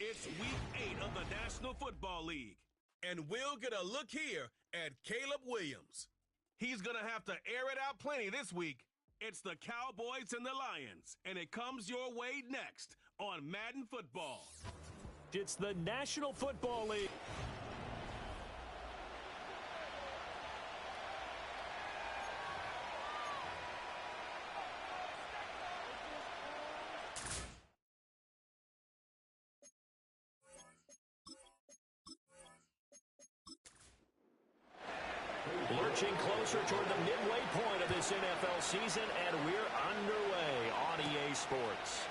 It's Week 8 of the National Football League, and we'll get a look here at Caleb Williams. He's going to have to air it out plenty this week. It's the Cowboys and the Lions, and it comes your way next on Madden Football. It's the National Football League. Lurching closer toward the midway point of this NFL season, and we're underway on EA Sports.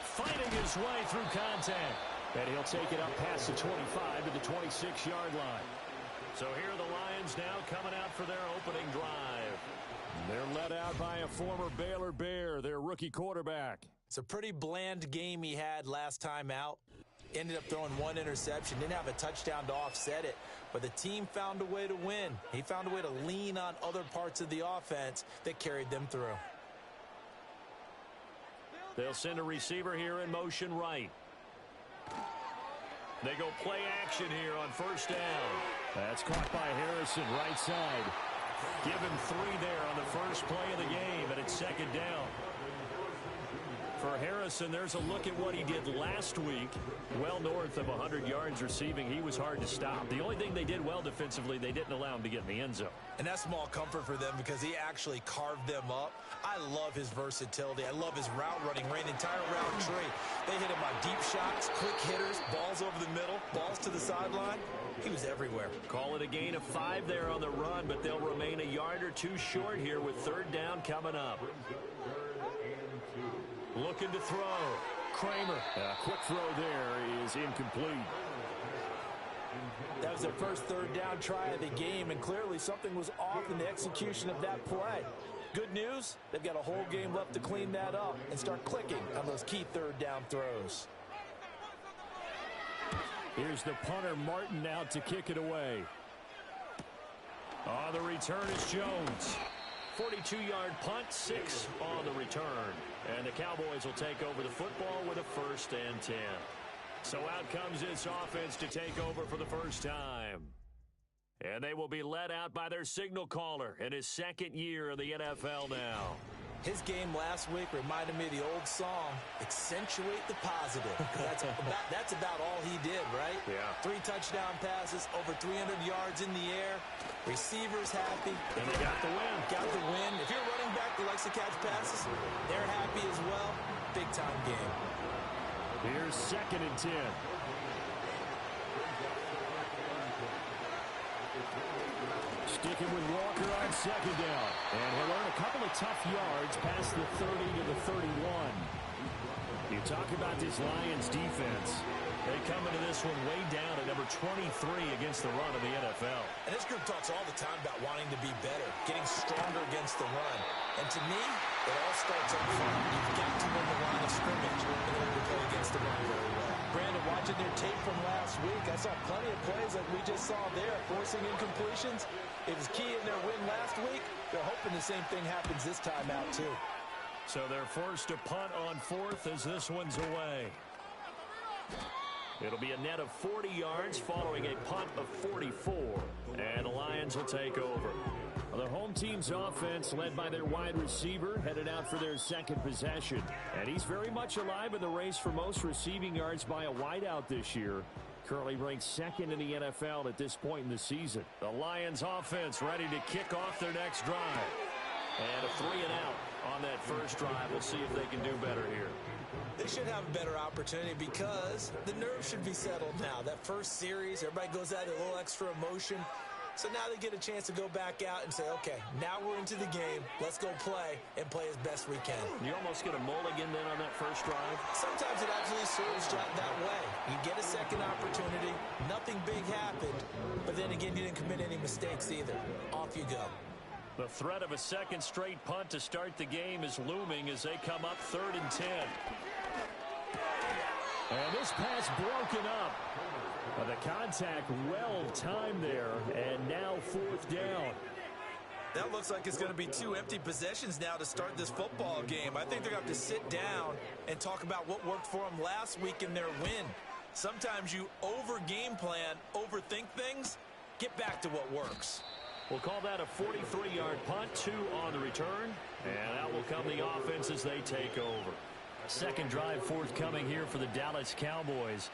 Fighting his way through contact, and he'll take it up past the 25 to the 26-yard line. So here are the Lions now coming out for their opening drive. They're led out by a former Baylor Bear, their rookie quarterback. It's a pretty bland game he had last time out. Ended up throwing one interception, didn't have a touchdown to offset it, but the team found a way to win. He found a way to lean on other parts of the offense that carried them through. They'll send a receiver here in motion right. They go play action here on first down. That's caught by Harrison, right side. Give him 3 there on the first play of the game, and it's second down. For Harrison, there's a look at what he did last week. Well north of 100 yards receiving. He was hard to stop. The only thing they did well defensively, they didn't allow him to get in the end zone. And that's small comfort for them because he actually carved them up. I love his versatility. I love his route running. Ran an entire route tree. They hit him on deep shots, quick hitters, balls over the middle, balls to the sideline. He was everywhere. Call it a gain of 5 there on the run, but they'll remain a yard or 2 short here with third down coming up. Looking to throw. Kramer. A quick throw there is incomplete. That was their first third down try of the game, and clearly something was off in the execution of that play. Good news, they've got a whole game left to clean that up and start clicking on those key third down throws. Here's the punter, Martin, out to kick it away. On the return is Jones. 42-yard punt, 6 on the return. And the Cowboys will take over the football with a 1st and 10. So out comes this offense to take over for the first time. And they will be led out by their signal caller in his 2nd year in the NFL now. His game last week reminded me of the old song, Accentuate the Positive. That's about all he did, right? Yeah. 3 touchdown passes, over 300 yards in the air. Receivers happy. And they got the win. Got the win. If you're a running back that likes to catch passes, they're happy as well. Big-time game. Here's 2nd and 10. Sticking with Walker on 2nd down. And he'll earn a couple of tough yards past the 30 to the 31. You talk about this Lions defense. They come into this one way down at number 23 against the run of the NFL. And this group talks all the time about wanting to be better, getting stronger against the run. And to me, it all starts up front. You've got to win the line of scrimmage in order to play against the run very well. Brandon, watching their tape from last week, I saw plenty of plays like we just saw there, forcing incompletions. It was key in their win last week. They're hoping the same thing happens this time out, too. So they're forced to punt on 4th as this one's away. It'll be a net of 40 yards following a punt of 44. And the Lions will take over. The home team's offense, led by their wide receiver, headed out for their 2nd possession. And he's very much alive in the race for most receiving yards by a wideout this year. Currently ranked 2nd in the NFL at this point in the season. The Lions offense ready to kick off their next drive. And a 3 and out on that first drive. We'll see if they can do better here. They should have a better opportunity because the nerves should be settled now. That first series, everybody goes out with a little extra emotion. So now they get a chance to go back out and say, okay, now we're into the game. Let's go play and play as best we can. You almost get a mulligan then on that first drive? Sometimes it absolutely serves that way. You get a second opportunity. Nothing big happened. But then again, you didn't commit any mistakes either. Off you go. The threat of a 2nd straight punt to start the game is looming as they come up 3rd and 10. And this pass broken up. The contact well timed there, and now 4th down. That looks like it's going to be 2 empty possessions now to start this football game. I think they're going to have to sit down and talk about what worked for them last week in their win. Sometimes you over-game plan, overthink things. Get back to what works. We'll call that a 43-yard punt, 2 on the return. And out will come the offense as they take over. Second drive forthcoming here for the Dallas Cowboys.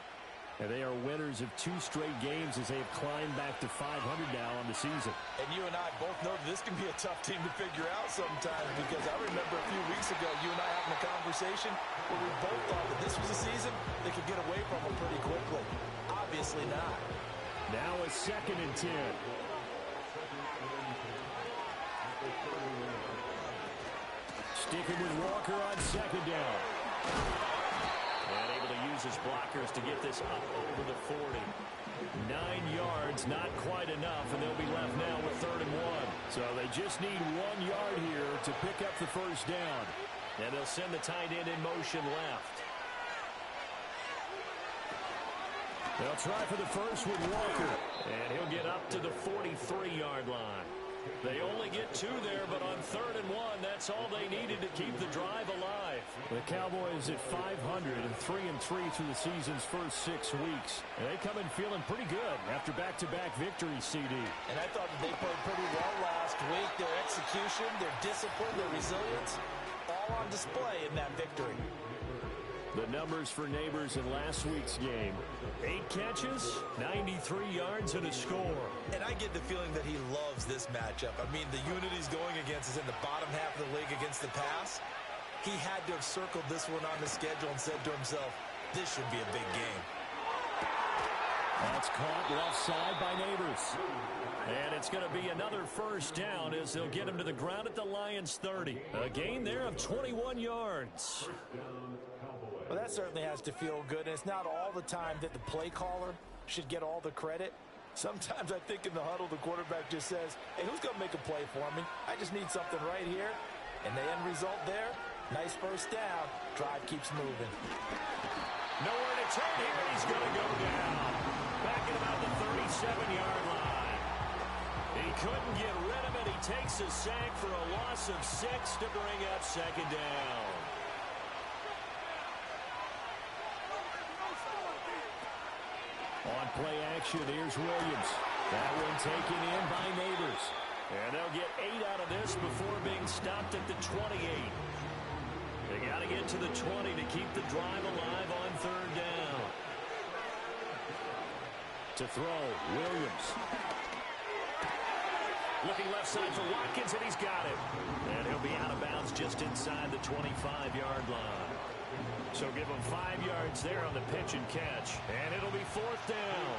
And they are winners of 2 straight games as they have climbed back to 500 now on the season. And you and I both know that this can be a tough team to figure out sometimes, because I remember a few weeks ago you and I having a conversation where we both thought that this was a season they could get away from them pretty quickly. Obviously not. Now a 2nd and 10. Sticking with Walker on 2nd down. And able to use his blockers to get this up over the 40. 9 yards, not quite enough, and they'll be left now with 3rd and 1. So they just need 1 yard here to pick up the first down. And they'll send the tight end in motion left. They'll try for the first with Walker. And he'll get up to the 43-yard line. They only get 2 there, but on 3rd and 1, that's all they needed to keep the drive alive. The Cowboys at 500 and 3-3 through the season's first 6 weeks. And they come in feeling pretty good after back-to-back victories, CD. And I thought that they played pretty well last week. Their execution, their discipline, their resilience, all on display in that victory. The numbers for Neighbors in last week's game. 8 catches, 93 yards, and a score. And I get the feeling that he loves this matchup. I mean, the unit he's going against is in the bottom half of the league against the pass. He had to have circled this one on the schedule and said to himself, this should be a big game. That's caught left side by Neighbors. And it's going to be another first down as they'll get him to the ground at the Lions' 30. A gain there of 21 yards. Well, that certainly has to feel good, and it's not all the time that the play caller should get all the credit. Sometimes I think in the huddle, the quarterback just says, hey, who's going to make a play for me? I just need something right here. And the end result there, nice first down. Drive keeps moving. Nowhere to turn here, and he's going to go down. Back at about the 37-yard line. He couldn't get rid of it. He takes a sack for a loss of 6 to bring up 2nd down. On play action, here's Williams. That one taken in by Neighbors. And they'll get 8 out of this before being stopped at the 28. They got to get to the 20 to keep the drive alive on 3rd down. To throw, Williams. Looking left side for Watkins, and he's got it. And he'll be out of bounds just inside the 25-yard line. So give him 5 yards there on the pitch and catch. And it'll be 4th down.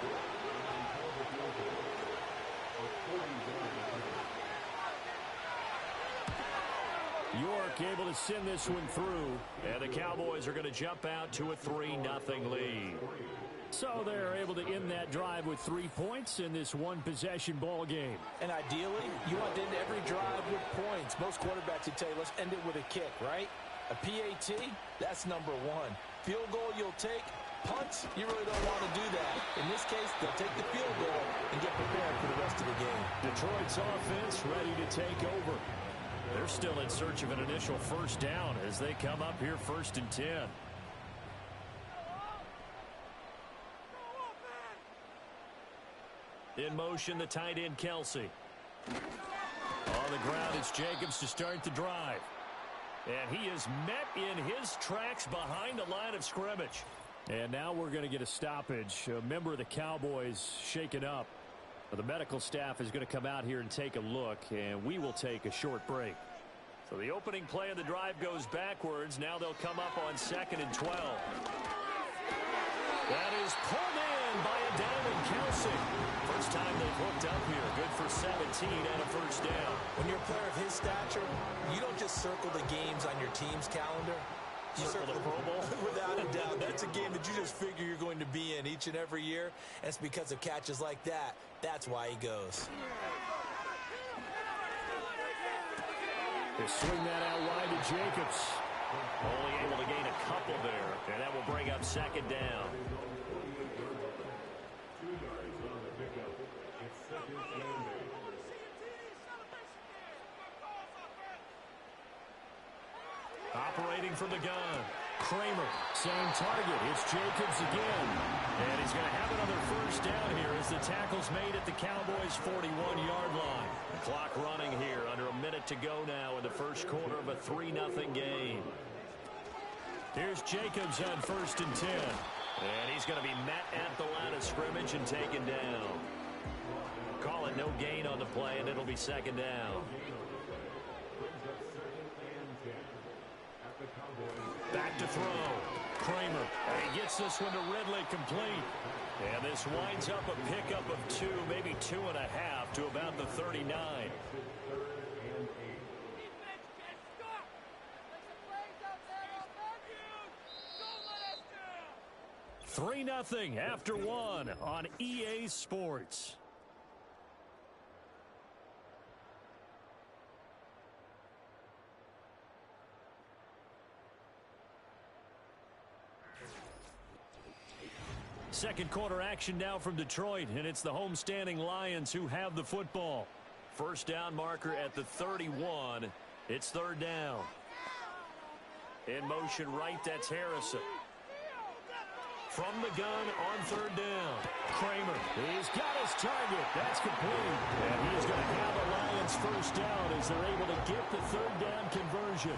York able to send this one through. And the Cowboys are going to jump out to a 3-0 lead. So they're able to end that drive with 3 points in this one-possession ball game. And ideally, you want to end every drive with points. Most quarterbacks would tell you, let's end it with a kick, right? A PAT, that's number 1. Field goal you'll take. Punts, you really don't want to do that. In this case, they'll take the field goal and get prepared for the rest of the game. Detroit's offense ready to take over. They're still in search of an initial first down as they come up here 1st and 10. In motion, the tight end, Kelsey. On the ground, it's Jacobs to start the drive. And he is met in his tracks behind the line of scrimmage. And now we're going to get a stoppage. A member of the Cowboys shaken up. The medical staff is going to come out here and take a look, and we will take a short break. So the opening play of the drive goes backwards. Now they'll come up on 2nd and 12. That is pulled in by a down Kelsey. First time they've hooked up here. Good for 17 and a first down. When you're a player of his stature, you don't just circle the games on your team's calendar. You circle the Pro Bowl? Without a doubt. That's a game that you just figure you're going to be in each and every year. And it's because of catches like that. That's why he goes. They swing that out wide to Jacobs. Only able to gain a couple there. And that will bring up 2nd down. Operating from the gun. Kramer, same target. It's Jacobs again. And he's going to have another first down here as the tackle's made at the Cowboys' 41-yard line. The clock running here. Under a minute to go now in the first quarter of a 3-0 game. Here's Jacobs on 1st and 10. And he's going to be met at the line of scrimmage and taken down. Call it no gain on the play, and it'll be 2nd down. Back to throw. Kramer. And he gets this one to Ridley complete. And this winds up a pickup of 2, maybe 2.5 to about the 39. 3-0 after 1 on EA Sports. Second quarter action now from Detroit, and it's the homestanding Lions who have the football. First down marker at the 31. It's 3rd down. In motion right, that's Harrison. From the gun on 3rd down. Kramer, he's got his target. That's complete. And he is going to have a Lions first down as they're able to get the 3rd down conversion.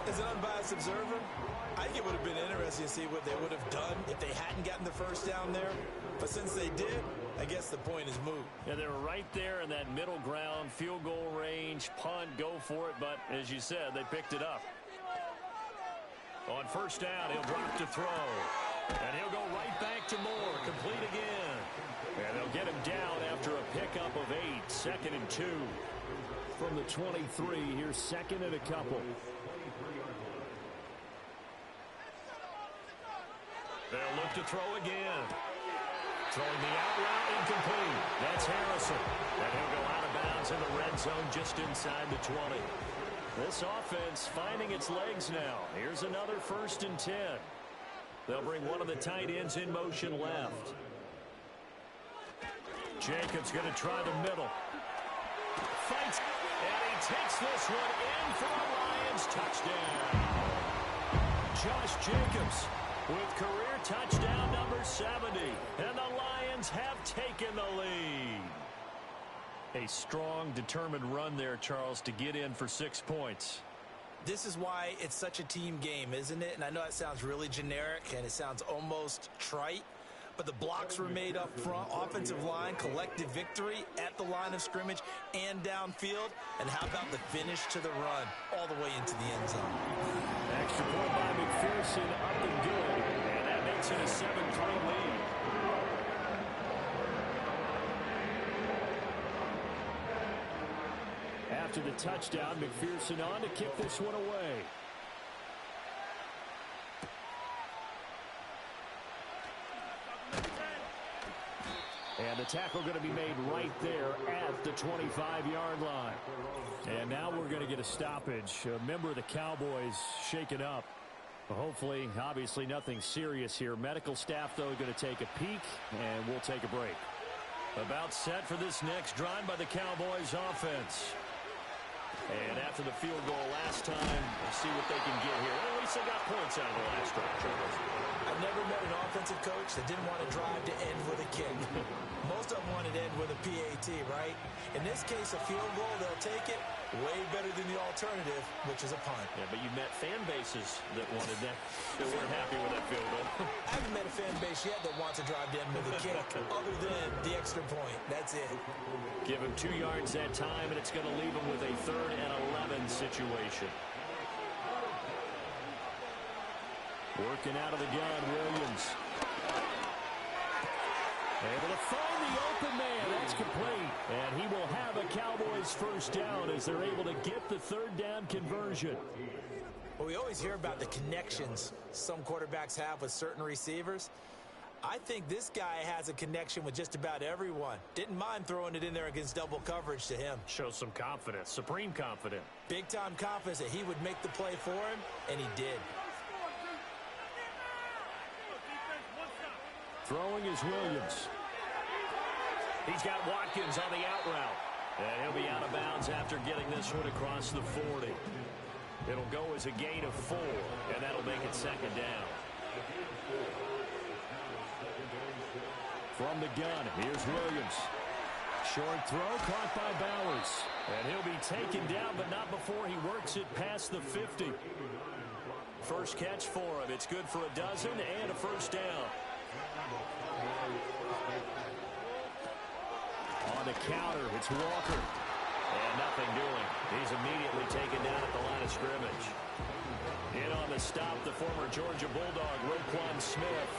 As an unbiased observer, I think it would have been interesting to see what they would have done if they hadn't gotten the first down there. But since they did, I guess the point is moot. Yeah, they were right there in that middle ground, field goal range, punt, go for it. But as you said, they picked it up. On first down, he'll drop to throw. And he'll go right back to Moore, complete again. And they'll get him down after a pickup of 8, 2nd and 2. From the 23, here's 2nd and a couple. They'll look to throw again. Throwing the out route incomplete. That's Harrison. And he'll go out of bounds in the red zone just inside the 20. This offense finding its legs now. Here's another 1st and 10. They'll bring one of the tight ends in motion left. Jacobs going to try the middle. Fights, and he takes this one in for a Lions touchdown. Josh Jacobs with career touchdown number 70. And the Lions have taken the lead. A strong, determined run there, Charles, to get in for 6 points. This is why it's such a team game, isn't it? And I know it sounds really generic and it sounds almost trite, but the blocks were made up front, offensive line, collective victory at the line of scrimmage and downfield. And how about the finish to the run all the way into the end zone? Extra point by McPherson, up and good, and that makes it a 7-3 lead. After the touchdown, McPherson on to kick this one away. And the tackle going to be made right there at the 25-yard line. And now we're going to get a stoppage. A member of the Cowboys shaken up. Hopefully, obviously nothing serious here. Medical staff, though, going to take a peek, and we'll take a break. About set for this next drive by the Cowboys offense. And after the field goal last time, we'll see what they can get here. Well, at least they got points out of the last drive, Charles. I've never met an offensive coach that didn't want to drive to end with a kick. Most of them wanted to end with a PAT, right? In this case, a field goal, they'll take it. Way better than the alternative, which is a punt. Yeah, but you met fan bases that wanted that, that weren't happy with that field goal. I haven't met a fan base yet that wants to drive to end with a kick, other than the extra point. That's it. Give him 2 yards that time, and it's going to leave him with a 3rd and 11 situation. Working out of the gun, Williams. Able to find the open man. That's complete. And he will have a Cowboys first down as they're able to get the 3rd down conversion. Well, we always hear about the connections some quarterbacks have with certain receivers. I think this guy has a connection with just about everyone. Didn't mind throwing it in there against double coverage to him. Shows some confidence, supreme confidence. Big-time confidence that he would make the play for him, and he did. Throwing is Williams. He's got Watkins on the out route. And he'll be out of bounds after getting this one across the 40. It'll go as a gain of 4, and that'll make it second down. From the gun, here's Williams. Short throw caught by Bowers. And he'll be taken down, but not before he works it past the 50. First catch for him. It's good for a dozen and a first down. On the counter, it's Walker. And nothing doing. He's immediately taken down at the line of scrimmage. In on the stop, the former Georgia Bulldog, Roquan Smith.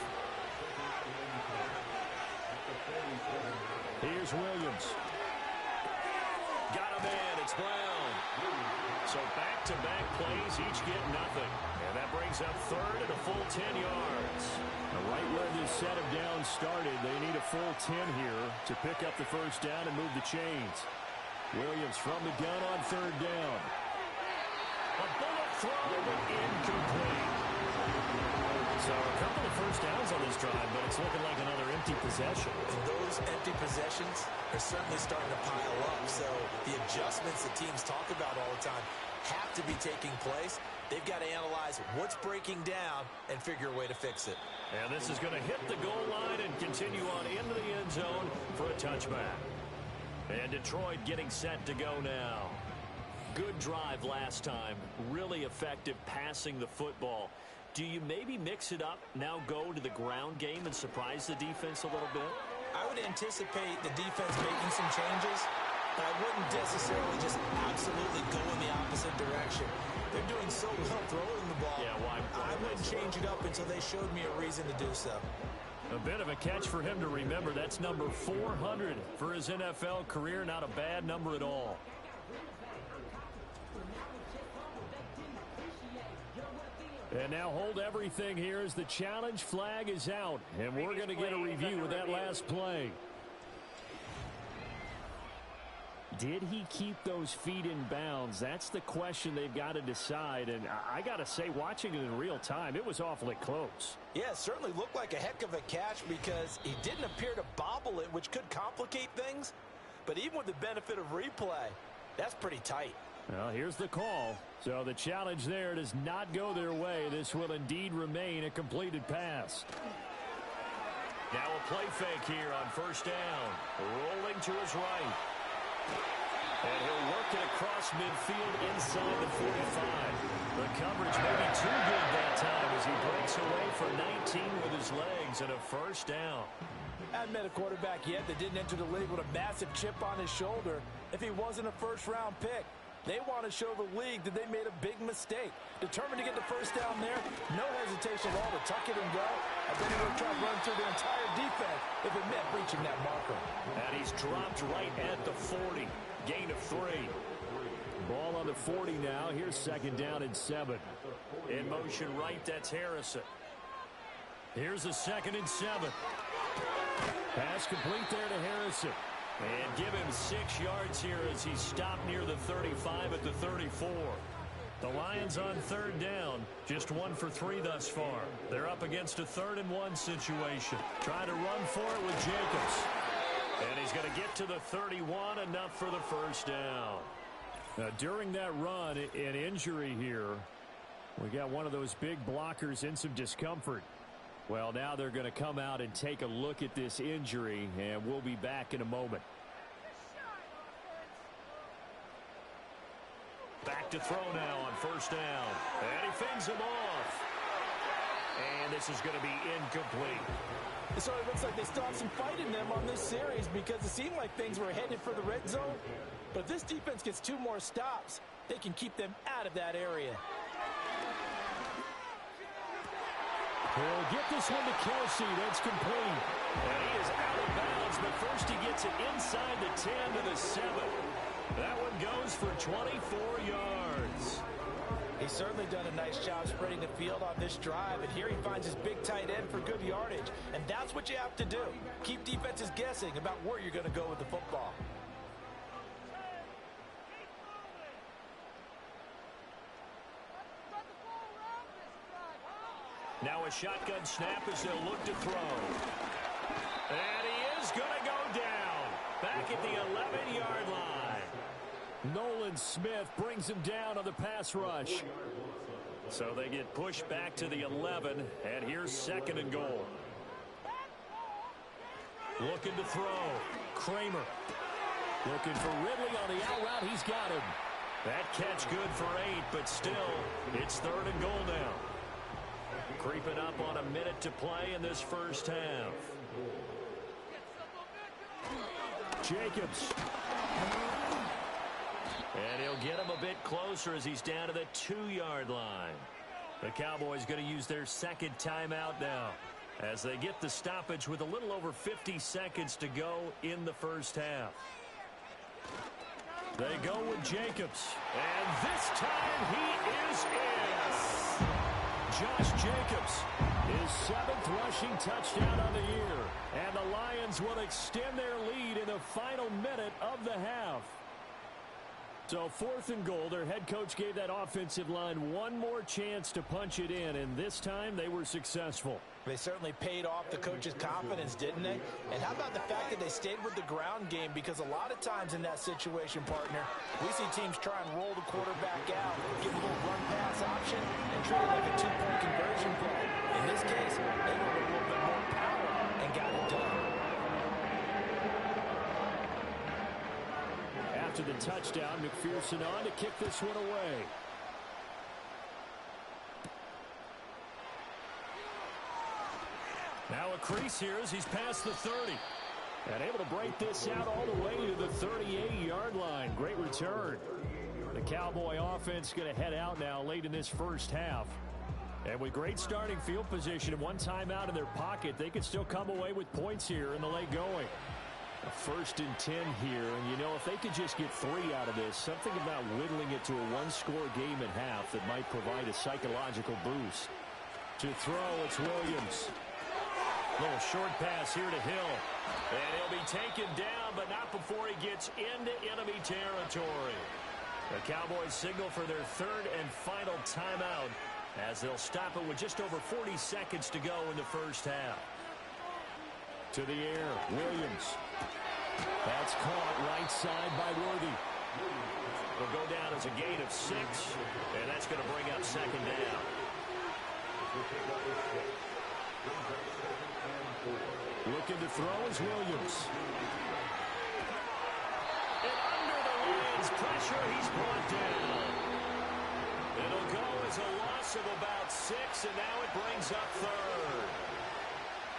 Here's Williams. Got a man. It's Brown. So back-to-back plays, each get nothing. And that brings up third and a full 10 yards. Right where this set of downs started, they need a full 10 here to pick up the first down and move the chains. Williams from the gun on third down. A bullet throw, but incomplete. So a couple of first downs on this drive, but it's looking like another empty possession. And those empty possessions are certainly starting to pile up. So the adjustments that teams talk about all the time have to be taking place. They've got to analyze what's breaking down and figure a way to fix it. And this is going to hit the goal line and continue on into the end zone for a touchback. And Detroit getting set to go now. Good drive last time. Really effective passing the football. Do you maybe mix it up, now go to the ground game and surprise the defense a little bit? I would anticipate the defense making some changes, but I wouldn't necessarily just absolutely go in the opposite direction. They're doing so well throwing the ball. Yeah, why I wouldn't change it up until they showed me a reason to do so. A bit of a catch for him to remember. That's number 400 for his NFL career. Not a bad number at all. And now hold everything here as the challenge flag is out. And we're going to get a review of that last play. Did he keep those feet in bounds? That's the question they've got to decide. And I got to say, watching it in real time, it was awfully close. Yeah, it certainly looked like a heck of a catch because he didn't appear to bobble it, which could complicate things. But even with the benefit of replay, that's pretty tight. Well, here's the call. So the challenge there does not go their way. This will indeed remain a completed pass. Now a play fake here on first down. Rolling to his right. And he'll work it across midfield inside the 45. The coverage may be too good that time as he breaks away for 19 with his legs and a first down. I haven't met a quarterback yet that didn't enter the league with a massive chip on his shoulder if he wasn't a first-round pick. They want to show the league that they made a big mistake. Determined to get the first down there, no hesitation at all to tuck it and go. I bet he would try to run through the entire defense if it meant reaching that marker. And he's dropped right at the 40. Gain of 3. Ball on the 40 now. Here's second down and 7. In motion right, that's Harrison. Here's a 2nd and 7. Pass complete there to Harrison. And give him 6 yards here as he stopped near the 35 at the 34. The Lions on third down, just 1 for 3 thus far. They're up against a 3rd and 1 situation. Trying to run for it with Jacobs. And he's going to get to the 31, enough for the first down. During that run, an injury here. We got one of those big blockers in some discomfort. Well, now they're going to come out and take a look at this injury, and we'll be back in a moment. Back to throw now on first down. And he fends him off. And this is going to be incomplete. It sort of looks like they still have some fight in them on this series because it seemed like things were headed for the red zone. But if this defense gets 2 more stops, they can keep them out of that area. He'll get this one to Kelsey. That's complete. And he is out of bounds, but first he gets it inside the 10 to the 7. That one goes for 24 yards. He's certainly done a nice job spreading the field on this drive, and here he finds his big tight end for good yardage. And that's what you have to do. Keep defenses guessing about where you're going to go with the football. Now a shotgun snap as they'll look to throw. And he is going to go down. Back at the 11-yard line. Nolan Smith brings him down on the pass rush. So they get pushed back to the 11, and here's 2nd and goal. Looking to throw. Kramer. Looking for Ridley on the out route. He's got him. That catch good for 8, but still, it's 3rd and goal now. Creeping up on a minute to play in this first half. Jacobs. And he'll get him a bit closer as he's down to the 2-yard line. The Cowboys going to use their 2nd timeout now as they get the stoppage with a little over 50 seconds to go in the first half. They go with Jacobs. And this time he is in. Josh Jacobs, his 7th rushing touchdown on the year. And the Lions will extend their lead in the final minute of the half. So 4th and goal, their head coach gave that offensive line one more chance to punch it in, and this time they were successful. They certainly paid off the coach's confidence, didn't they? And how about the fact that they stayed with the ground game? Because a lot of times in that situation, partner, we see teams try and roll the quarterback out, give a little run-pass option, and treat it like a 2-point conversion play. In this case, they went with a little bit more power and got it done. After the touchdown, McPherson on to kick this one away. Now a crease here as he's past the 30. And able to break this out all the way to the 38-yard line. Great return. The Cowboy offense going to head out now late in this first half. And with great starting field position and one timeout in their pocket, they could still come away with points here in the late going. A 1st and 10 here, and you know, if they could just get 3 out of this, something about whittling it to a one-score game at half that might provide a psychological boost. To throw, it's Williams. Little short pass here to Hill. And he'll be taken down, but not before he gets into enemy territory. The Cowboys signal for their 3rd and final timeout as they'll stop it with just over 40 seconds to go in the first half. To the air, Williams. That's caught right side by Worthy. Will go down as a gain of 6, and that's going to bring up 2nd down. Looking to throw is Williams. And under the Lions' pressure, he's brought down. It'll go as a loss of about 6, and now it brings up 3rd.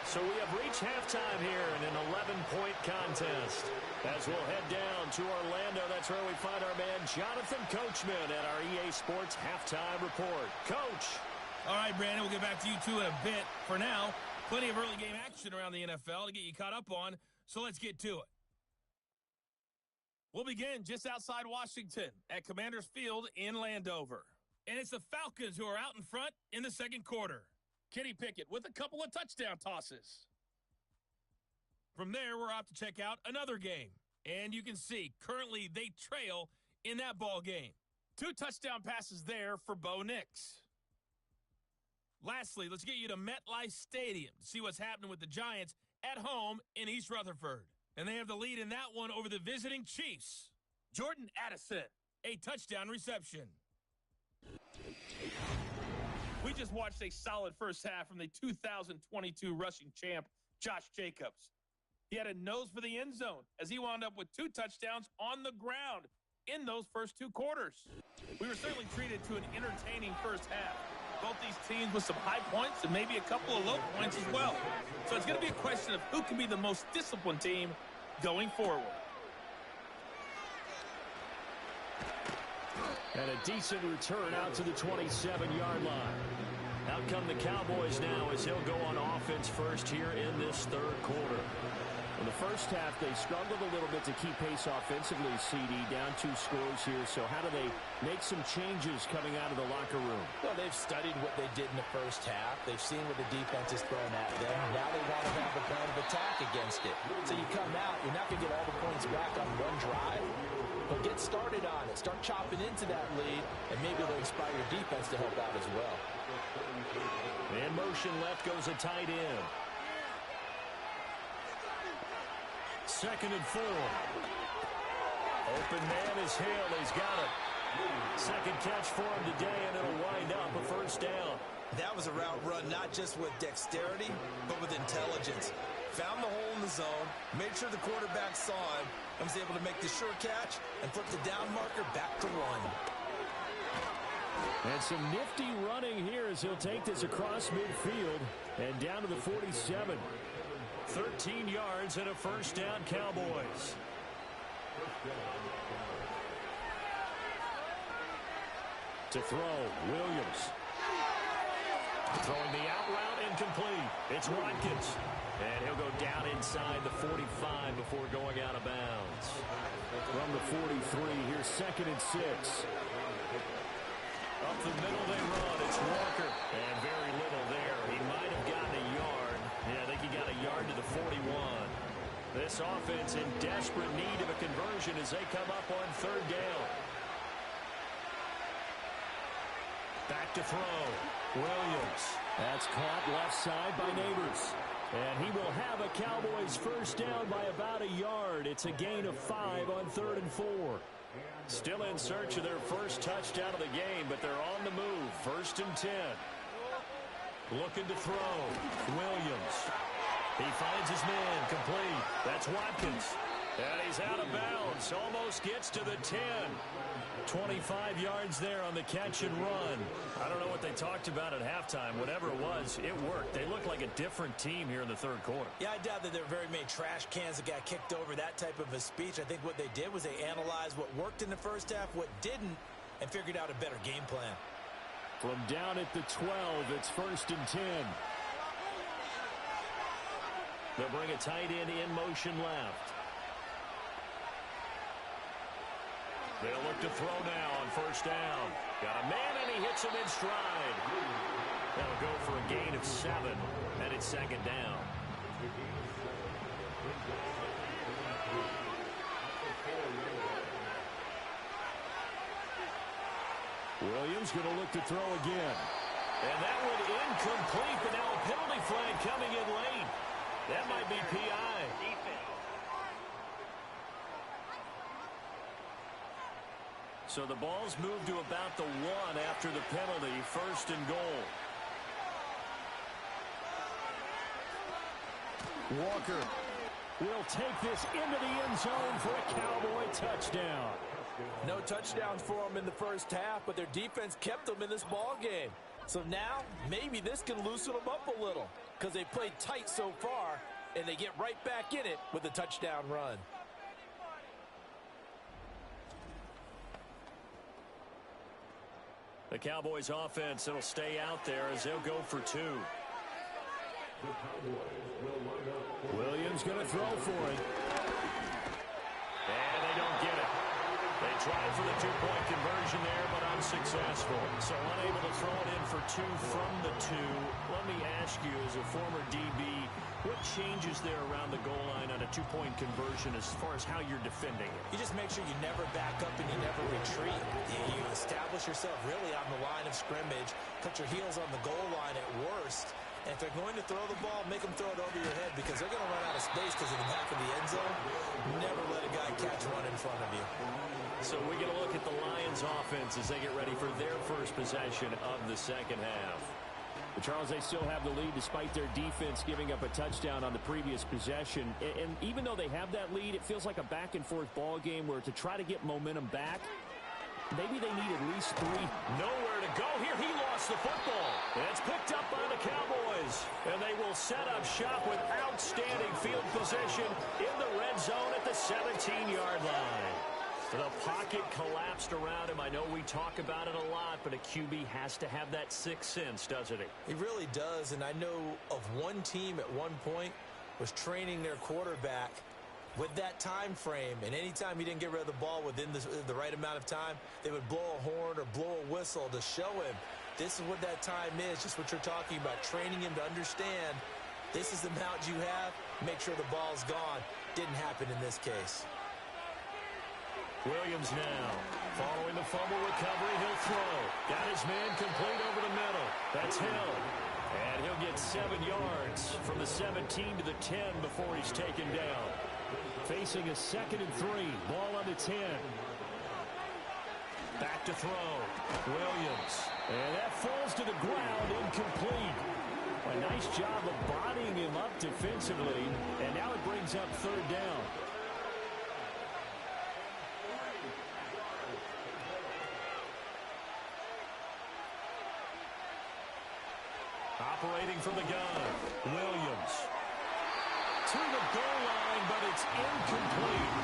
So we have reached halftime here in an 11-point contest. As we'll head down to Orlando, that's where we find our man Jonathan Coachman at our EA Sports Halftime Report. Coach. All right, Brandon, we'll get back to you two in a bit. For now, plenty of early game action around the NFL to get you caught up on, so let's get to it. We'll begin just outside Washington at Commanders Field in Landover. And it's the Falcons who are out in front in the 2nd quarter. Kenny Pickett with a couple of touchdown tosses. From there, we're off to check out another game. And you can see, currently they trail in that ball game. 2 touchdown passes there for Bo Nix. Lastly, let's get you to MetLife Stadium to see what's happening with the Giants at home in East Rutherford. And they have the lead in that one over the visiting Chiefs. Jordan Addison, a touchdown reception. We just watched a solid first half from the 2022 rushing champ, Josh Jacobs. He had a nose for the end zone as he wound up with 2 touchdowns on the ground in those first 2 quarters. We were certainly treated to an entertaining first half. Both these teams with some high points and maybe a couple of low points as well. So it's going to be a question of who can be the most disciplined team going forward. And a decent return out to the 27-yard line. Out come the Cowboys now as he'll go on offense first here in this 3rd quarter. In the first half, they struggled a little bit to keep pace offensively, CD, down 2 scores here. So how do they make some changes coming out of the locker room? Well, they've studied what they did in the first half. They've seen what the defense is throwing at them. Now they want to have a plan of attack against it. So you come out, you're not going to get all the points back on one drive, but get started on it. Start chopping into that lead, and maybe they'll inspire your defense to help out as well. In motion left goes a tight end. 2nd and 4. Open man is Hill. He's got it. Second catch for him today, and it'll wind up a first down. That was a route run not just with dexterity, but with intelligence. Found the hole in the zone, made sure the quarterback saw him, and was able to make the sure catch and flip the down marker back to 1. And some nifty running here as he'll take this across midfield and down to the 47. 13 yards and a first down, Cowboys. To throw, Williams. Throwing the out route incomplete. It's Watkins. And he'll go down inside the 45 before going out of bounds. From the 43, here's 2nd and 6. Up the middle they run. It's Walker. And very little there. He might have gotten a yard. Yeah, I think he got a yard to the 41. This offense in desperate need of a conversion as they come up on 3rd down. Back to throw. Williams. That's caught left side by Neighbors. And he will have a Cowboys first down by about a yard. It's a gain of 5 on 3rd and 4. Still in search of their first touchdown of the game, but they're on the move. 1st and 10. Looking to throw. Williams. He finds his man. Complete. That's Watkins. And he's out of bounds. Almost gets to the 10. 25 yards there on the catch and run. I don't know what they talked about at halftime. Whatever it was, it worked. They look like a different team here in the 3rd quarter. Yeah, I doubt that there were very many trash cans that got kicked over, that type of a speech. I think what they did was they analyzed what worked in the first half, what didn't, and figured out a better game plan. From down at the 12, it's 1st and 10. They'll bring a tight end in motion left. They'll look to throw now on 1st down. Got a man, and he hits him in stride. That'll go for a gain of 7, and it's 2nd down. Williams going to look to throw again. And that one incomplete, but now a penalty flag coming in late. That might be PI. So the ball's moved to about the 1 after the penalty. 1st and goal. Walker will take this into the end zone for a Cowboy touchdown. No touchdowns for them in the first half, but their defense kept them in this ball game. So now, maybe this can loosen them up a little because they played tight so far, and they get right back in it with a touchdown run. The Cowboys offense, it'll stay out there as they'll go for 2. Williams going to throw for it. And they don't get it. They tried for the 2-point conversion there, but unsuccessful. So unable to throw it in for 2 from the 2. Let me ask you, as a former DB, what changes there around the goal line on a 2-point conversion as far as how you're defending it? You just make sure you never back up and you never retreat. You establish yourself really on the line of scrimmage, put your heels on the goal line at worst, and if they're going to throw the ball, make them throw it over your head because they're going to run out of space because of the back of the end zone. Never let a guy catch one in front of you. So we get a look at the Lions offense as they get ready for their first possession of the second half. But Charles, they still have the lead despite their defense giving up a touchdown on the previous possession. And even though they have that lead, it feels like a back-and-forth ball game where to try to get momentum back, maybe they need at least 3. Nowhere to go here. He lost the football. And it's picked up by the Cowboys. And they will set up shop with outstanding field position in the red zone at the 17-yard line. The pocket collapsed around him. I know we talk about it a lot, but a QB has to have that sixth sense, doesn't he? He really does, and I know of one team at one point was training their quarterback with that time frame, and anytime he didn't get rid of the ball within the right amount of time, they would blow a horn or blow a whistle to show him this is what that time is, just what you're talking about, training him to understand this is the amount you have, make sure the ball's gone. Didn't happen in this case. Williams now, following the fumble recovery, he'll throw. Got his man complete over the middle. That's Hill. And he'll get 7 yards from the 17 to the 10 before he's taken down. Facing a 2nd and 3. Ball on the 10. Back to throw. Williams. And that falls to the ground, incomplete. A nice job of bodying him up defensively. And now it brings up 3rd down. Operating from the gun. Williams. To the goal line, but it's incomplete.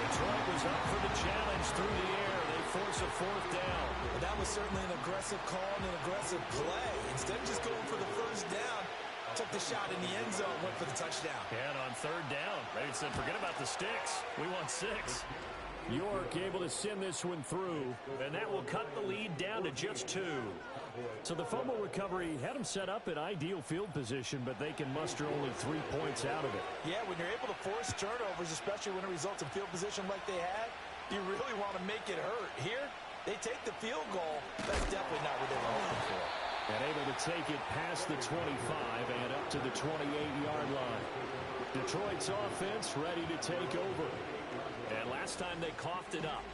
Detroit was up for the challenge through the air. They force a 4th down. Well, that was certainly an aggressive call and an aggressive play. Instead of just going for the 1st down, took the shot in the end zone, went for the touchdown. And on 3rd down, they said, forget about the sticks. We want 6. York able to send this one through, and that will cut the lead down to just 2. So the fumble recovery had them set up in ideal field position, but they can muster only 3 points out of it. Yeah, when you're able to force turnovers, especially when it results in field position like they had, you really want to make it hurt. Here, they take the field goal. That's definitely not what they were hoping for. And able to take it past the 25 and up to the 28-yard line. Detroit's offense ready to take over. And last time they coughed it up,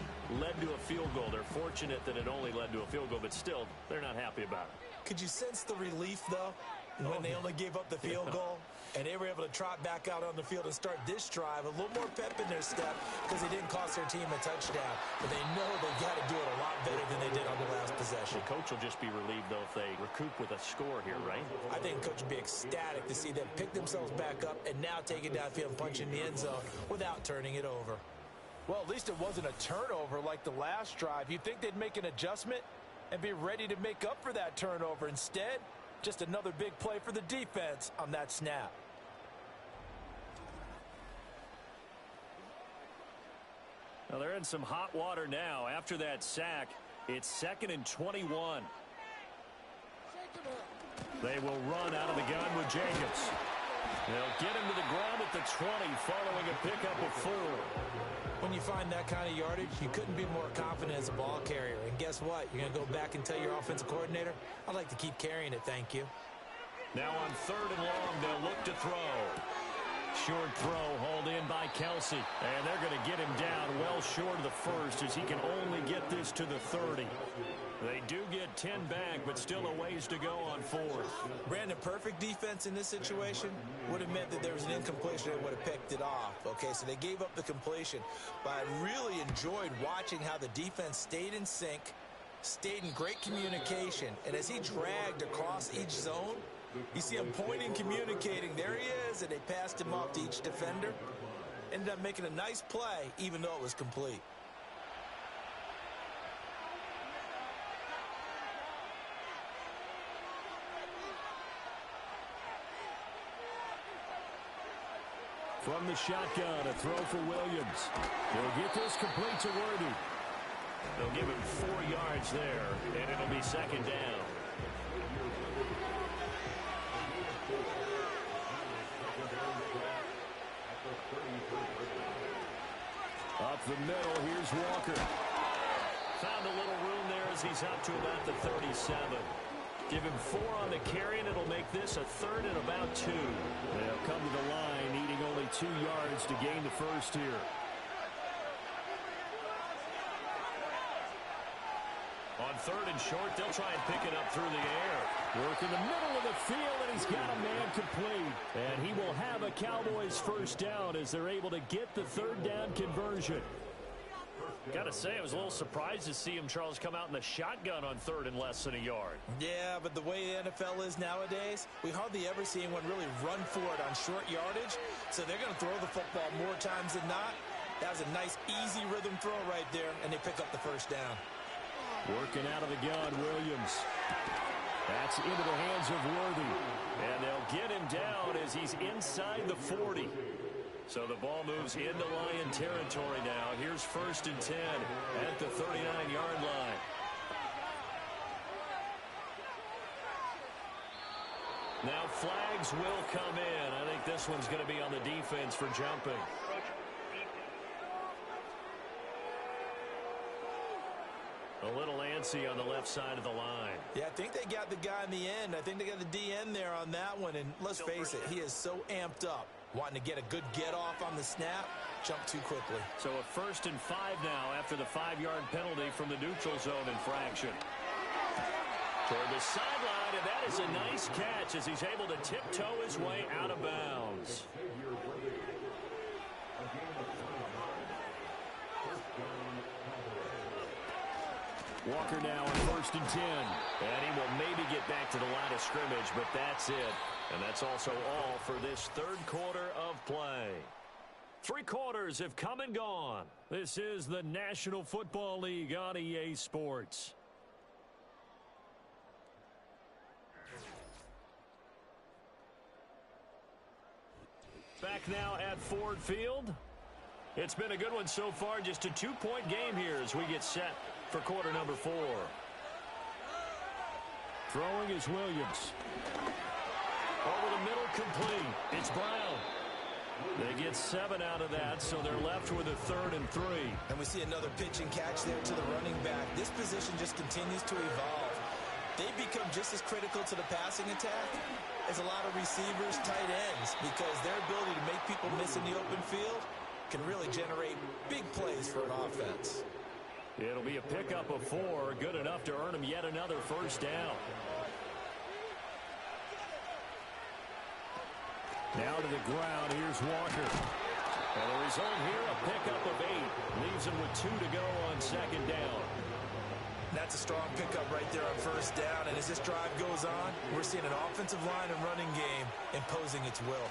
led to a field goal. They're fortunate that it only led to a field goal, but still, they're not happy about it. Could you sense the relief, though, when they only gave up the field goal? And they were able to trot back out on the field and start this drive. A little more pep in their step because they didn't cost their team a touchdown. But they know they got to do it a lot better than they did on the last possession. The coach will just be relieved, though, if they recoup with a score here, right? I think the coach would be ecstatic to see them pick themselves back up and now take it downfield and punch in the end zone without turning it over. Well, at least it wasn't a turnover like the last drive. You'd think they'd make an adjustment and be ready to make up for that turnover. Instead, just another big play for the defense on that snap. Well, they're in some hot water now. After that sack, it's 2nd and 21. They will run out of the gun with Jacobs. They'll get him to the ground at the 20 following a pickup of 4. When you find that kind of yardage, you couldn't be more confident as a ball carrier. And guess what? You're going to go back and tell your offensive coordinator, I'd like to keep carrying it, thank you. Now on 3rd and long, they'll look to throw. Short throw hauled in by Kelsey. And they're going to get him down well short of the 1st as he can only get this to the 30. They do get 10 back, but still a ways to go on 4th. Brandon, perfect defense in this situation would have meant that there was an incompletion. They would have picked it off. Okay, so they gave up the completion. But I really enjoyed watching how the defense stayed in sync, stayed in great communication. And as he dragged across each zone, you see him pointing, communicating. There he is, and they passed him off to each defender. Ended up making a nice play, even though it was complete. From the shotgun, a throw for Williams. They'll get this complete to Worthy. They'll give him 4 yards there, and it'll be 2nd down. Up the middle, here's Walker. Found a little room there as he's up to about the 37. Give him 4 on the carry, and it'll make this a 3rd and about 2. They'll come to the line, needing only 2 yards to gain the 1st here. On 3rd and short, they'll try and pick it up through the air. Work in the middle of the field, and he's got a man complete. And he will have a Cowboys 1st down as they're able to get the 3rd down conversion. Got to say, I was a little surprised to see him, Charles, come out in the shotgun on 3rd and less than a yard. Yeah, but the way the NFL is nowadays, we hardly ever see anyone really run for it on short yardage. So they're going to throw the football more times than not. That was a nice, easy rhythm throw right there, and they pick up the 1st down. Working out of the gun, Williams. That's into the hands of Worthy. And they'll get him down as he's inside the 40. So the ball moves into Lion territory now. Here's 1st and 10 at the 39-yard line. Now flags will come in. I think this one's going to be on the defense for jumping. A little antsy on the left side of the line. Yeah, I think they got the guy in the end. I think they got the DN there on that one. And let's face it, he is so amped up, wanting to get a good get off on the snap. jump too quickly. So a 1st and 5 now after the 5-yard penalty from the neutral zone infraction. Toward the sideline, and that is a nice catch as he's able to tiptoe his way out of bounds. Walker now on 1st and 10. And he will maybe get back to the line of scrimmage, but that's it. And that's also all for this 3rd quarter of play. 3 quarters have come and gone. This is the National Football League on EA Sports. Back now at Ford Field. It's been a good one so far. Just a 2-point game here as we get set for quarter number 4. Throwing is Williams. Over the middle, complete. It's Brown. They get 7 out of that, so they're left with a 3rd and 3. And we see another pitch and catch there to the running back. This position just continues to evolve. They become just as critical to the passing attack as a lot of receivers, tight ends, because their ability to make people miss in the open field can really generate big plays for an offense. It'll be a pickup of 4, good enough to earn him yet another 1st down. Now to the ground, here's Walker. And the result here, a pickup of 8. Leaves him with 2 to go on 2nd down. That's a strong pickup right there on 1st down. And as this drive goes on, we're seeing an offensive line and running game imposing its will.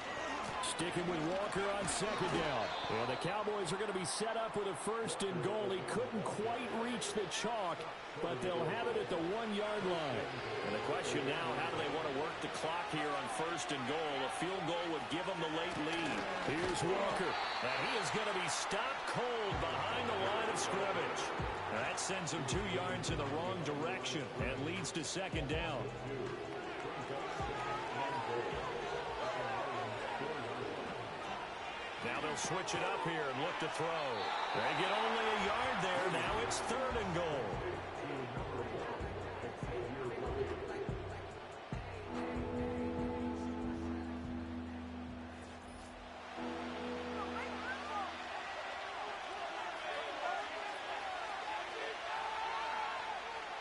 Sticking with Walker on 2nd down. Well, the Cowboys are going to be set up with a 1st and goal. He couldn't quite reach the chalk, but they'll have it at the 1-yard line. And the question now, how do they want to work the clock here on 1st and goal? A field goal would give them the late lead. Here's Walker. And he is going to be stopped cold behind the line of scrimmage. Now that sends him 2 yards in the wrong direction and leads to 2nd down. Now they'll switch it up here and look to throw. They get only a yard there. Now it's 3rd and goal.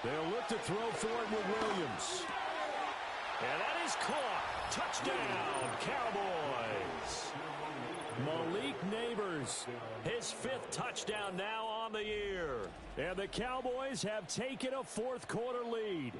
They'll look to throw for it with Williams. And that is caught. Touchdown, Cowboys. Malik Neighbors, his 5th touchdown now on the year. And the Cowboys have taken a 4th quarter lead.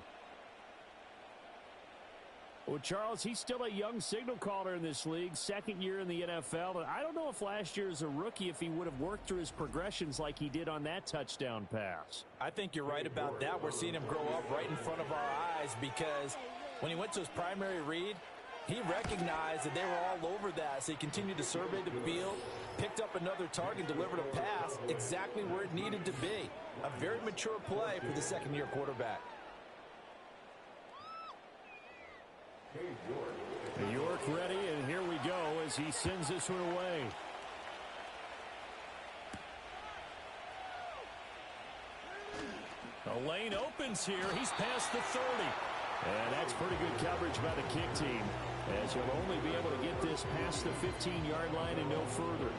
Well, Charles, he's still a young signal caller in this league, 2nd year in the NFL. And I don't know if last year as a rookie, if he would have worked through his progressions like he did on that touchdown pass. I think you're right about that. We're seeing him grow up right in front of our eyes because when he went to his primary read, he recognized that they were all over that, so he continued to survey the field, picked up another target, delivered a pass exactly where it needed to be. A very mature play for the 2nd-year quarterback. York ready, and here we go as he sends this one away. The lane opens here. He's past the 30. And that's pretty good coverage by the kick team, as he'll only be able to get this past the 15-yard line and no further.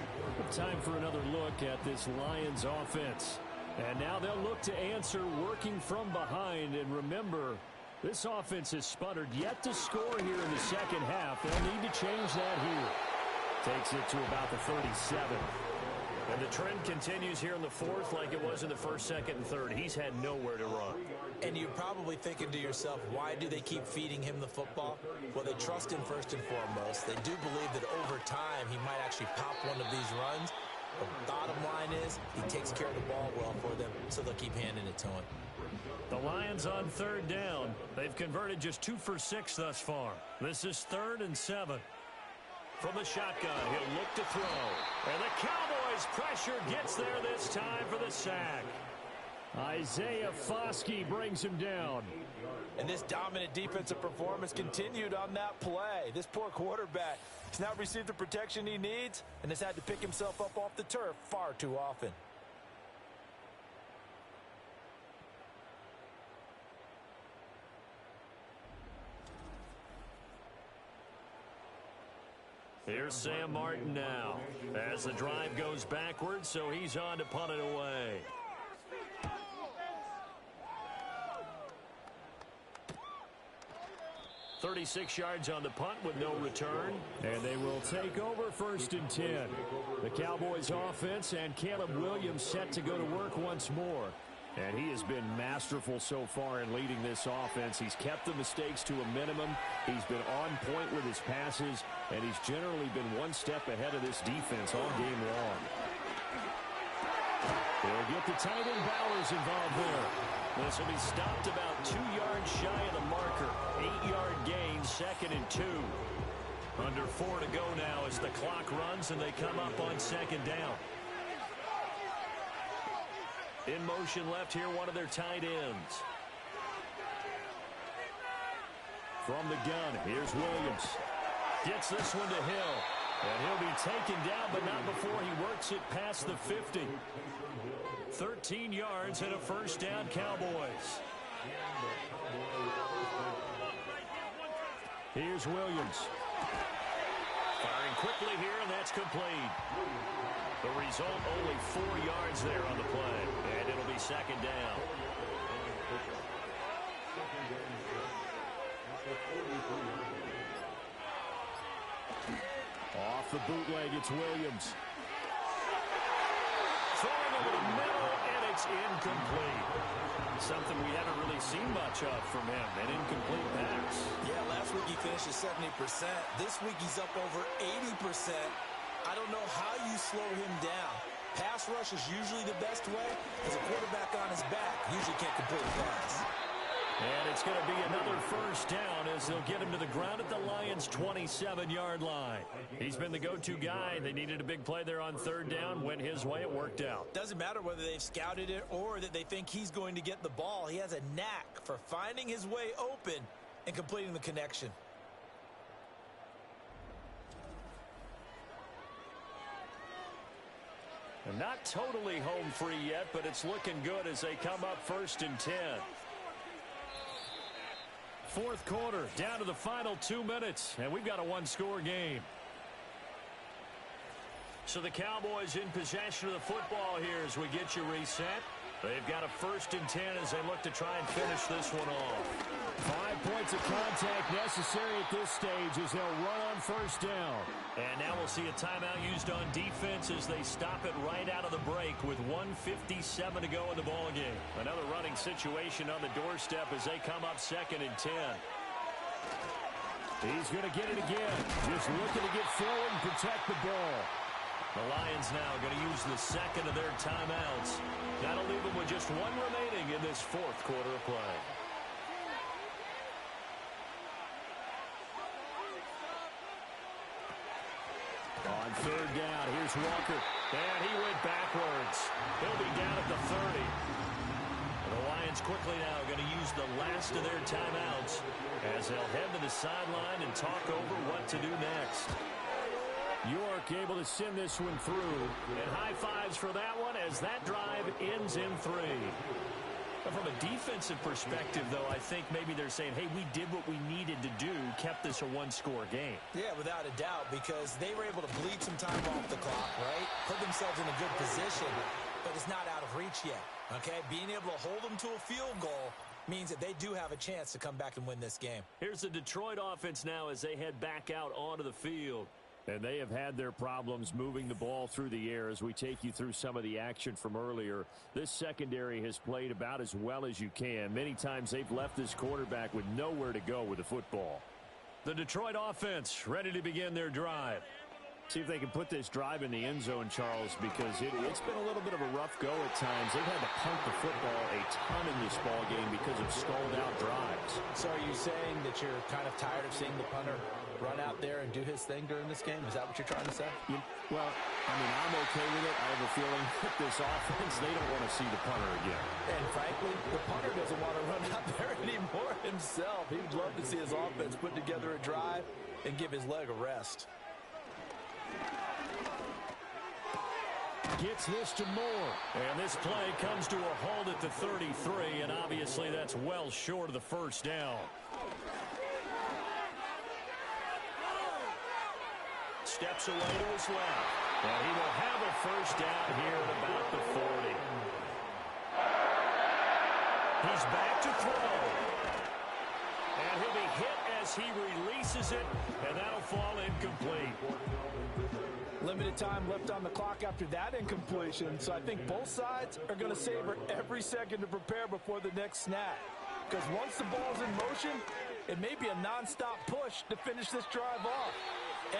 Time for another look at this Lions offense. And now they'll look to answer working from behind. And remember, this offense has sputtered yet to score here in the 2nd half. They'll need to change that here. Takes it to about the 37. And the trend continues here in the 4th like it was in the 1st, 2nd, and 3rd. He's had nowhere to run. And you're probably thinking to yourself, why do they keep feeding him the football? Well, they trust him first and foremost. They do believe that over time he might actually pop one of these runs. The bottom line is he takes care of the ball well for them, so they'll keep handing it to him. The Lions on 3rd down. They've converted just 2 for 6 thus far. This is 3rd and 7. From the shotgun, he'll look to throw. And the Cowboys pressure gets there this time for the sack. Isaiah Foskey brings him down. And this dominant defensive performance continued on that play. This poor quarterback has not received the protection he needs and has had to pick himself up off the turf far too often. Here's Sam Martin now as the drive goes backwards, so he's on to punt it away. .36 yards on the punt with no return. And they will take over 1st and 10. The Cowboys offense and Caleb Williams set to go to work once more. And he has been masterful so far in leading this offense. He's kept the mistakes to a minimum. He's been on point with his passes. And he's generally been one step ahead of this defense all game long. They'll get the tight end Bowers involved there. This will be stopped about 2 yards shy of the marker. 8-yard gain, 2nd and 2. Under 4 to go now as the clock runs and they come up on 2nd down. In motion left here, one of their tight ends. From the gun, here's Williams. Gets this one to Hill. And he'll be taken down, but not before he works it past the 50. 13 yards and a 1st down, Cowboys. Here's Williams. Firing quickly here, and that's complete. The result, only 4 yards there on the play, and it'll be 2nd down. Off the bootleg, it's Williams. Throwing over the middle, and it's incomplete. Something we haven't really seen much of from him, an incomplete pass. Yeah, last week he finished at 70%. This week he's up over 80%. I don't know how you slow him down. Pass rush is usually the best way, because a quarterback on his back usually can't complete a pass. And it's going to be another 1st down as they'll get him to the ground at the Lions' 27-yard line. He's been the go-to guy. They needed a big play there on 3rd down. Went his way. It worked out. Doesn't matter whether they've scouted it or that they think he's going to get the ball. He has a knack for finding his way open and completing the connection. And not totally home free yet, but it's looking good as they come up 1st and 10. 4th quarter, down to the final 2 minutes, and we've got a 1-score game. So the Cowboys in possession of the football here as we get you reset. They've got a 1st and 10 as they look to try and finish this one off. 5 points of contact necessary at this stage as they'll run on 1st down. And now we'll see a timeout used on defense as they stop it right out of the break with 1:57 to go in the ballgame. Another running situation on the doorstep as they come up 2nd and 10. He's going to get it again. Just looking to get forward and protect the ball. The Lions now going to use the 2nd of their timeouts. That'll leave them with just 1 remaining in this 4th quarter of play. On 3rd down, here's Walker. And he went backwards. He'll be down at the 30. The Lions quickly now going to use the last of their timeouts as they'll head to the sideline and talk over what to do next. York able to send this one through. And high fives for that one as that drive ends in 3. From a defensive perspective, though, I think maybe they're saying, hey, we did what we needed to do, kept this a 1-score game. Yeah, without a doubt, because they were able to bleed some time off the clock, right? Put themselves in a good position, but it's not out of reach yet, okay? Being able to hold them to a field goal means that they do have a chance to come back and win this game. Here's the Detroit offense now as they head back out onto the field. And they have had their problems moving the ball through the air as we take you through some of the action from earlier. This secondary has played about as well as you can. Many times they've left this quarterback with nowhere to go with the football. The Detroit offense ready to begin their drive. See if they can put this drive in the end zone, Charles, because it's been a little bit of a rough go at times. They've had to punt the football a ton in this ball game because of stalled-out drives. So are you saying that you're kind of tired of seeing the punter run out there and do his thing during this game? Is that what you're trying to say? Well, I mean, I'm okay with it. I have a feeling that this offense, they don't want to see the punter again. And frankly, the punter doesn't want to run out there anymore himself. He would love to see his offense put together a drive and give his leg a rest. Gets this to Moore. And this play comes to a halt at the 33, and obviously that's well short of the 1st down. steps away to his left. And he will have a first down here at about the 40. He's back to throw. And he'll be hit as he releases it, and that'll fall incomplete. Limited time left on the clock after that incompletion, so I think both sides are going to savor every second to prepare before the next snap. Because once the ball's in motion, it may be a nonstop push to finish this drive off.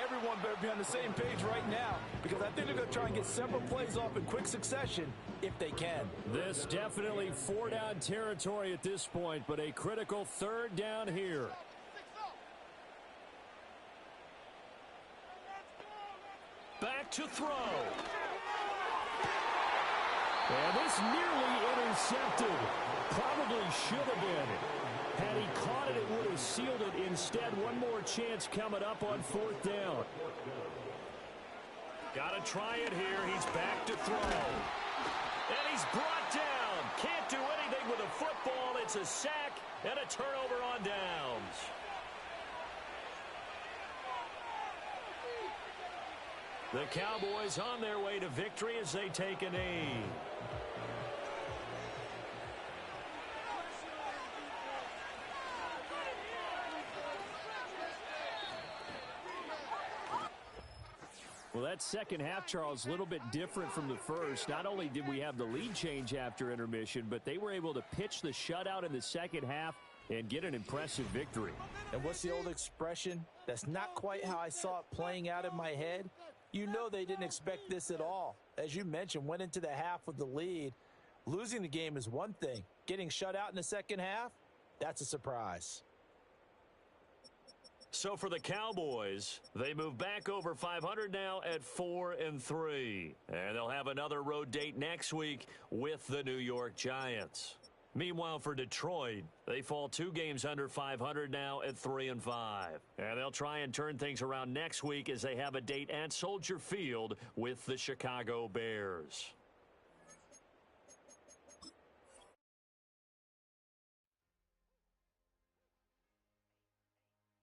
Everyone better be on the same page right now, because I think they're going to try and get several plays off in quick succession if they can. This definitely 4-down territory at this point, but a critical 3rd down here. Back to throw. And this nearly intercepted. Probably should have been. Had he caught it, it would have sealed it. Instead, one more chance coming up on 4th down. Got to try it here. He's back to throw. And he's brought down. Can't do anything with a football. It's a sack and a turnover on downs. The Cowboys on their way to victory as they take a knee. Well, that second half, Charles, a little bit different from the first. Not only did we have the lead change after intermission, but they were able to pitch the shutout in the second half and get an impressive victory. And what's the old expression? That's not quite how I saw it playing out in my head. You know they didn't expect this at all. As you mentioned, went into the half with the lead. Losing the game is one thing. Getting shut out in the second half, that's a surprise. So for the Cowboys, they move back over 500 now at 4-3. And they'll have another road date next week with the New York Giants. Meanwhile, for Detroit, they fall 2 games under 500 now at 3-5. And they'll try and turn things around next week as they have a date at Soldier Field with the Chicago Bears.